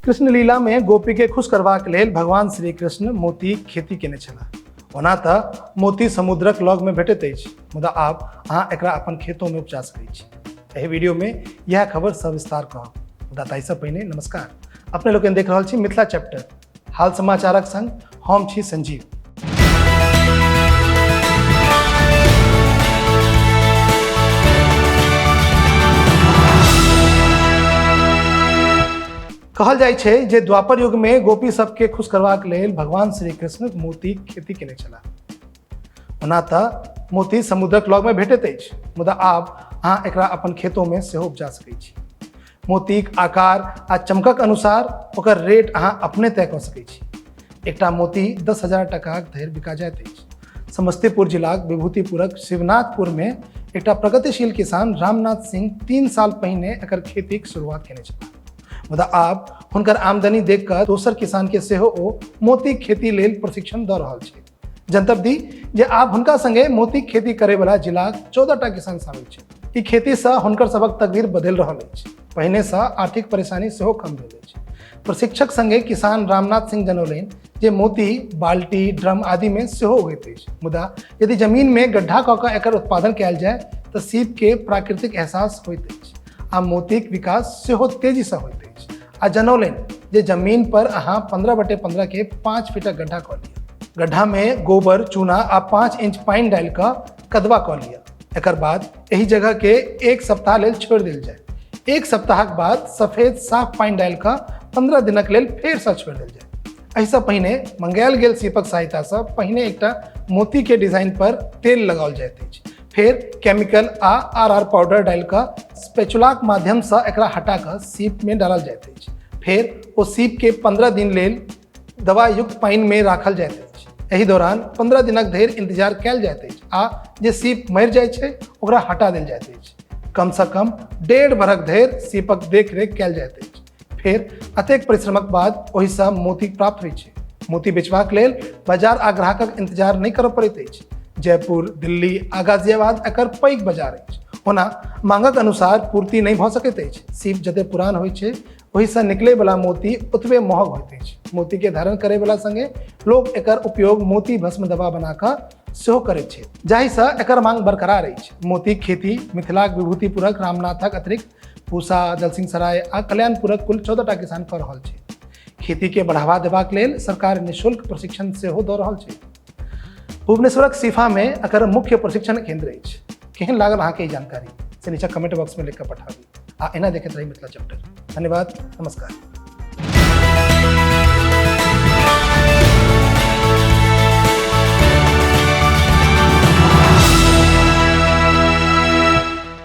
कृष्ण लीला में गोपी के खुश करबाक लेल भगवान श्री कृष्ण मोती खेती केने छलाह। ओना तऽ मोती समुद्रक लग में भेटैत अछि, मुदा आब अहाँ एकरा अपन खेतों में उपजा सकैत छी। एहि वीडियो में यह खबर सविस्तार कहब, मुदा ताहिसँ पहिने नमस्कार। अपने लोकनि देख रहल छी मिथिला चैप्टर, हाल समाचारक संग हम छी संजीव। कहल जाइ छै जे द्वापर युग में गोपी सबके खुश करबाक लेल भगवान श्री कृष्ण मोती खेती केने छलाह। ओना तऽ मोती समुद्रक लग में भेटैत अछि, मुदा आब अहाँ एकरा अपन खेतों में सेहो उपजा सकैत छी। मोतीक आकार आ चमकक अनुसार ओकर रेट अहाँ अपने तय कऽ सकैत छी। एकटा मोती 10,000 टकाक धरि बिका जाइत अछि। समस्तीपुर जिलाक विभूतिपुरक शिवनाथपुर में एकटा प्रगतिशील किसान रामनाथ सिंह 3 साल पहिने एकर खेतीक शुरुआत केने छलाह, मुदा आब हुनकर आमदनी देख कऽ दोसर किसान के सेहो ओ मोती खेती लेल प्रशिक्षण दऽ रहल छै। जनतब दी जे आब हुनका संगे मोती खेती करे वाला जिलाक 14टा किसान शामिल छै। ई खेती सँ हुनकर सबक तकदीर बदलि रहल अछि। पहिने सँ आर्थिक परेशानी सेहो कम भेल अछि। प्रशिक्षक संगे किसान रामनाथ सिंह जनौलनि जे मोती बाल्टी, ड्रम आदि में सेहो उगैत अछि, मुदा यदि जमीन में गड्ढा कऽ कऽ एकर उत्पादन कयल जाय तऽ सीप के प्राकृतिक एहसास होइत अछि आ मोतीक विकास सेहो तेजी सँ होइत अछि। आ जनौलनि जे जमीन पर अहाँ 15/15 के 5 फीटक गड्ढा कऽ लिअ। गड्ढा में गोबर, चूना आ 5 इंच पानि डालि कऽ कदवा कऽ लिअ। एकर बाद एहि जगह के 1 सप्ताह लेल छोड़ि देल जाय। 1 सप्ताहक बाद सफेद साफ पानि डालि कऽ 15 दिनक लेल फेर सँ छोड़ि देल जाय। एहिसँ पहिने मंगायल गेल सीपक सहायता सँ पहिने एकटा मोती के डिजाइन पर तेल लगाओल जाइत अछि। फेर केमिकल आ आर पाउडर डालि कऽ स्पैचुलाक माध्यम सँ एकरा हटा कऽ सीप में डालल जाइत अछि। फेर ओ सीप के 15 दिन लेल दवा युक्त पानि में राखल जाइत अछि। एहि दौरान 15 दिनक धरि इंतजार कयल जाइत अछि आ जे सीप मरि जाइत छै ओकरा हटा देल जाइत अछि। कम सँ कम 1.5 बरख धरि सीपक देखरेख कयल जाइत अछि। फेर अतेक परिश्रमक बाद ओहि सँ मोती प्राप्त होइत छै। मोती बेचबाक लेल बाजार आ ग्राहकक इंतजार नहि करय पड़ैत अछि। जयपुर, दिल्ली आ गाजियाबाद एकर पैघ बाजार अछि। ओना मांगक अनुसार पूर्ति नहीं भऽ सकैत अछि। सीप जते पुरान होइत छै ओहि सँ निकले वाला मोती ओतबे महग होइत अछि। मोती के धारण करे वाला संगे लोग एकर उपयोग मोती भस्म दवा बना कऽ सेहो करैत छै, जाहि सँ एकर मांग बरकरार अछि। मोतीक खेती मिथिलाक विभूतिपुरक रामनाथक अतिरिक्त पूसा, दलसिंहसराय आ कल्याणपुरक कुल 14टा किसान कऽ रहल छै। खेती के बढ़ावा देबाक लेल सरकार निःशुल्क प्रशिक्षण सेहो दऽ रहल छै। भुवनेश्वरक सिफा में एकर मुख्य प्रशिक्षण केंद्र अछि। केहन लागल अहाँके ई जानकारी से नीचा कमेंट बॉक्स में लिख कऽ पठाबी आ एना देखैत रही मिथिला चैप्टर। धन्यवाद, नमस्कार।